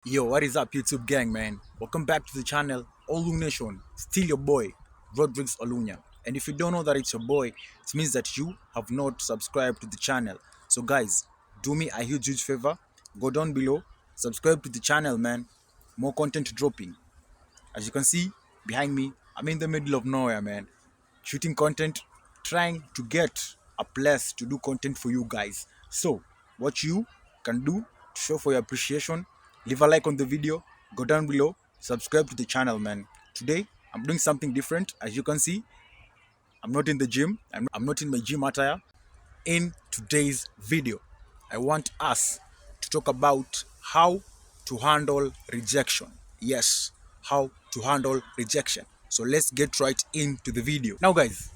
Yo, what is up, YouTube gang, man? Welcome back to the channel, Olu Nation. Still your boy, Rodriguez Olunya. And if you don't know that it's your boy, it means that you have not subscribed to the channel. So, guys, do me a huge favor. Go down below, subscribe to the channel, man. More content dropping. As you can see behind me, I'm in the middle of nowhere, man. Shooting content, trying to get a place to do content for you guys. So, what you can do to show for your appreciation, leave a like on the video, go down below, subscribe to the channel, man. Today, I'm doing something different. As you can see, I'm not in the gym, I'm not in my gym attire. In today's video, I want us to talk about how to handle rejection. Yes, how to handle rejection. So let's get right into the video. Now, guys,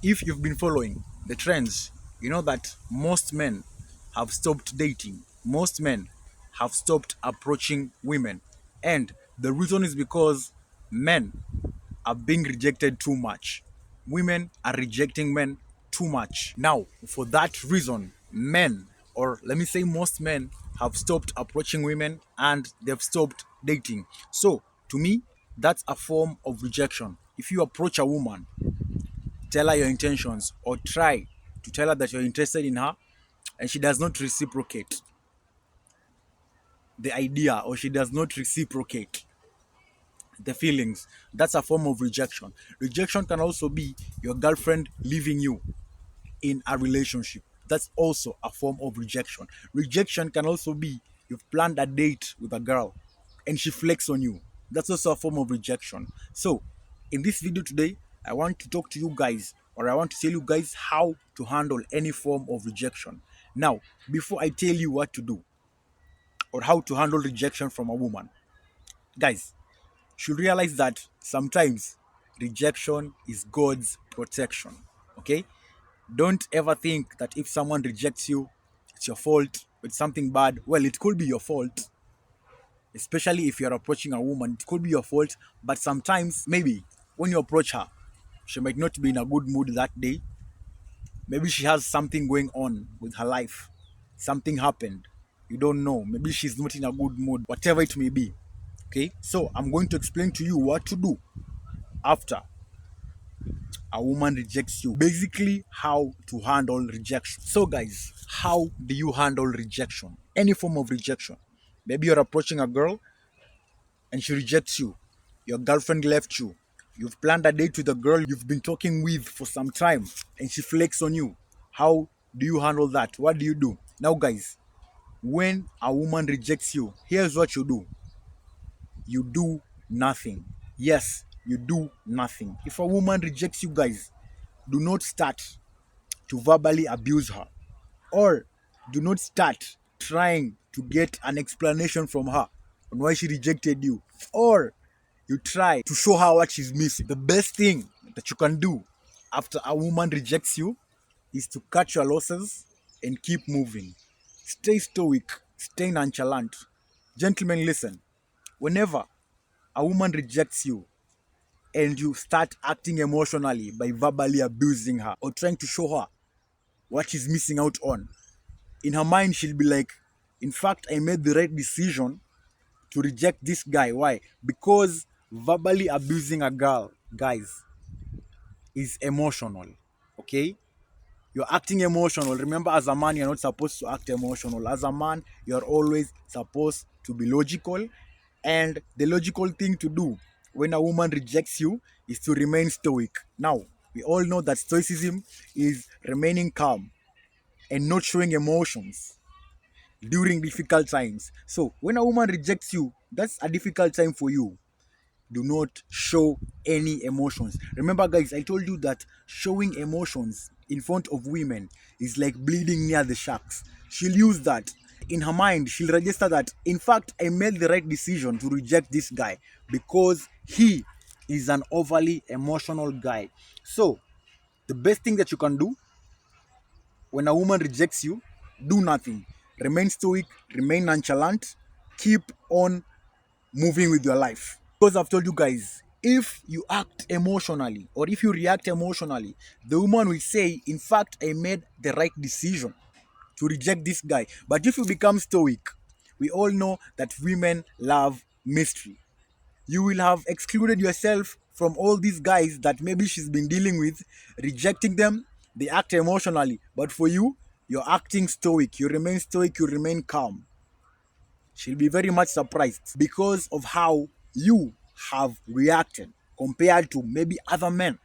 if you've been following the trends, you know that most men have stopped dating. Most men have stopped approaching women. And the reason is because men are being rejected too much. Women are rejecting men too much. Now, for that reason, men, or let me say most men, have stopped approaching women and they've stopped dating. So, to me, that's a form of rejection. If you approach a woman, tell her your intentions, or try to tell her that you're interested in her, and she does not reciprocate the idea, or she does not reciprocate the feelings, that's a form of rejection. Rejection can also be your girlfriend leaving you in a relationship. That's also a form of rejection. Rejection can also be you've planned a date with a girl and she flakes on you. That's also a form of rejection. So, in this video today, I want to talk to you guys, or I want to tell you guys how to handle any form of rejection. Now, before I tell you what to do or how to handle rejection from a woman, guys, should realize that sometimes rejection is God's protection. Okay? Don't ever think that if someone rejects you, it's your fault, it's something bad. Well, it could be your fault, especially if you're approaching a woman. It could be your fault, but sometimes, maybe when you approach her, she might not be in a good mood that day. Maybe she has something going on with her life. Something happened. You don't know. Maybe she's not in a good mood, whatever it may be. Okay, so I'm going to explain to you what to do after a woman rejects you. Basically, how to handle rejection. So, guys, how do you handle rejection? Any form of rejection. Maybe you're approaching a girl and she rejects you. Your girlfriend left you. You've planned a date with a girl you've been talking with for some time and she flakes on you. How do you handle that? What do you do? Now, guys, when a woman rejects you, here's what you do: you do nothing. Yes, you do nothing. If a woman rejects you, guys, do not start to verbally abuse her, or do not start trying to get an explanation from her on why she rejected you, or you try to show her what she's missing. The best thing that you can do after a woman rejects you is to cut your losses and keep moving. Stay stoic, stay nonchalant. Gentlemen, listen. Whenever a woman rejects you and you start acting emotionally by verbally abusing her or trying to show her what she's missing out on, in her mind, she'll be like, in fact, I made the right decision to reject this guy. Why? Because verbally abusing a girl, guys, is emotional. Okay? You're acting emotional. Remember, as a man, you're not supposed to act emotional. As a man, you're always supposed to be logical. And the logical thing to do when a woman rejects you is to remain stoic. Now, we all know that stoicism is remaining calm and not showing emotions during difficult times. So, when a woman rejects you, that's a difficult time for you. Do not show any emotions. Remember, guys, I told you that showing emotions in front of women is like bleeding near the sharks. She'll use that. In her mind, she'll register that, in fact, I made the right decision to reject this guy because he is an overly emotional guy. So, the best thing that you can do when a woman rejects you, do nothing. Remain stoic, remain nonchalant, keep on moving with your life. Because I've told you guys, if you act emotionally or if you react emotionally, the woman will say, in fact, I made the right decision to reject this guy. But if you become stoic, We all know that women love mystery. You will have excluded yourself from all these guys that maybe she's been dealing with, rejecting them. They act emotionally, but for you, you're acting stoic. You remain stoic, you remain calm. She'll be very much surprised because of how you have reacted compared to maybe other men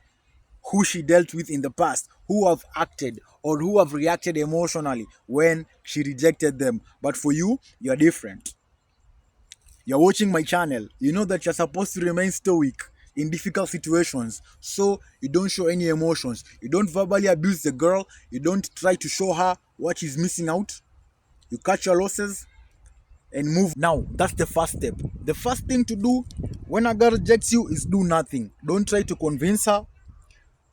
who she dealt with in the past, who have acted or who have reacted emotionally when she rejected them. But for you, you're different. You're watching my channel, you know that you're supposed to remain stoic in difficult situations. So you don't show any emotions. You don't verbally abuse the girl. You don't try to show her what she's missing out. You cut your losses and move. Now, that's the first step. The first thing to do when a girl rejects you is do nothing. Don't try to convince her.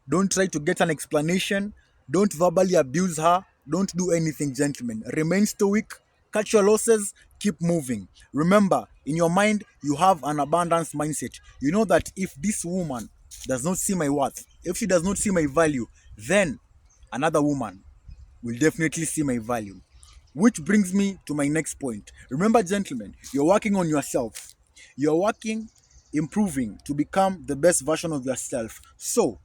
Don't try to get an explanation. Don't verbally abuse her. Don't do anything, gentlemen. Remain stoic, cut your losses, keep moving. Remember, in your mind, you have an abundance mindset. You know that if this woman does not see my worth, if she does not see my value, then another woman will definitely see my value. Which brings me to my next point. Remember, gentlemen, you're working on yourself. You're working, improving to become the best version of yourself. So,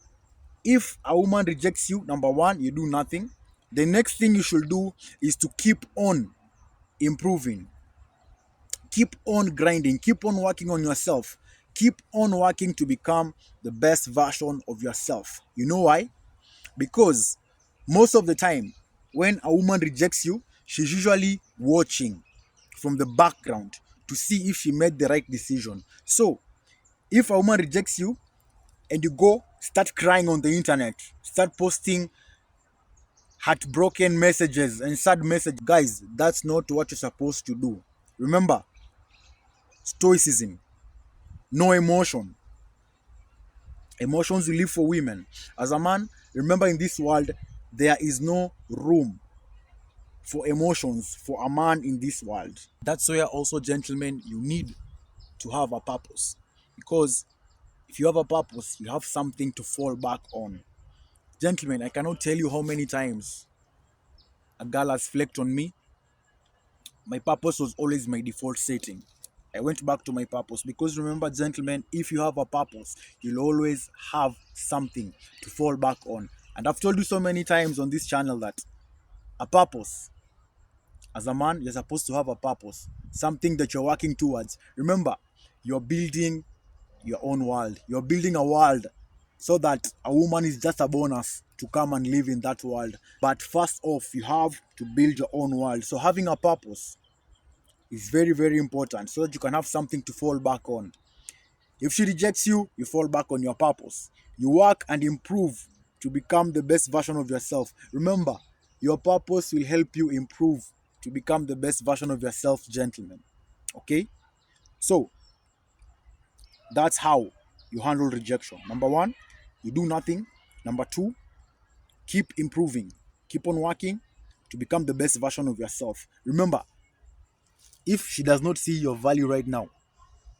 if a woman rejects you, number one, you do nothing. The next thing you should do is to keep on improving, keep on grinding, keep on working on yourself, keep on working to become the best version of yourself. You know why? Because most of the time, when a woman rejects you, she's usually watching from the background to see if she made the right decision. So, if a woman rejects you and you go start crying on the internet, start posting heartbroken messages and sad messages, guys, that's not what you're supposed to do. Remember, stoicism, no emotion. Emotions will live for women. As a man, remember in this world, there is no room for emotions for a man in this world. That's where also, gentlemen, you need to have a purpose. Because if you have a purpose, you have something to fall back on. Gentlemen, I cannot tell you how many times a girl has flaked on me. My purpose was always my default setting. I went back to my purpose because remember, gentlemen, if you have a purpose, you'll always have something to fall back on. And I've told you so many times on this channel that a purpose, as a man, you're supposed to have a purpose, something that you're working towards. Remember, you're building your own world. You're building a world so that a woman is just a bonus to come and live in that world. But first off, you have to build your own world. So having a purpose is very, very important so that you can have something to fall back on. If she rejects you, you fall back on your purpose. You work and improve to become the best version of yourself. Remember, your purpose will help you improve to become the best version of yourself, gentlemen. Okay? So, that's how you handle rejection. Number one, you do nothing. Number two, keep improving. Keep on working to become the best version of yourself. Remember, if she does not see your value right now,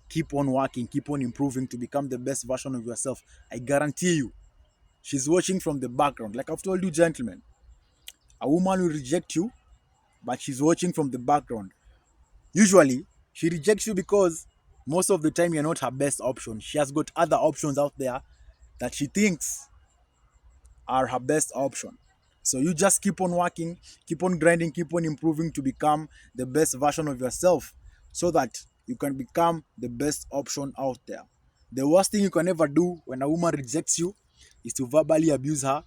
keep on working, keep on improving to become the best version of yourself. I guarantee you, she's watching from the background. Like I've told you, gentlemen, a woman will reject you, but she's watching from the background. Usually, she rejects you because most of the time you're not her best option. She has got other options out there that she thinks are her best option. So you just keep on working, keep on grinding, keep on improving to become the best version of yourself so that you can become the best option out there. The worst thing you can ever do when a woman rejects you is to verbally abuse her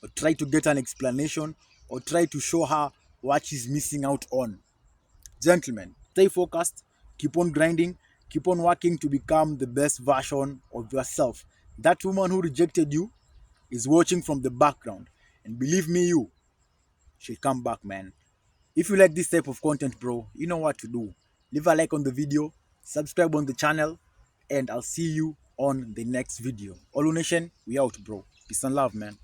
or try to get an explanation or try to show her what she's missing out on. Gentlemen, stay focused, keep on grinding, keep on working to become the best version of yourself. That woman who rejected you is watching from the background. And believe me, she'll come back, man. If you like this type of content, bro, you know what to do. Leave a like on the video, subscribe on the channel, and I'll see you on the next video. Olu Nation, we out, bro. Peace and love, man.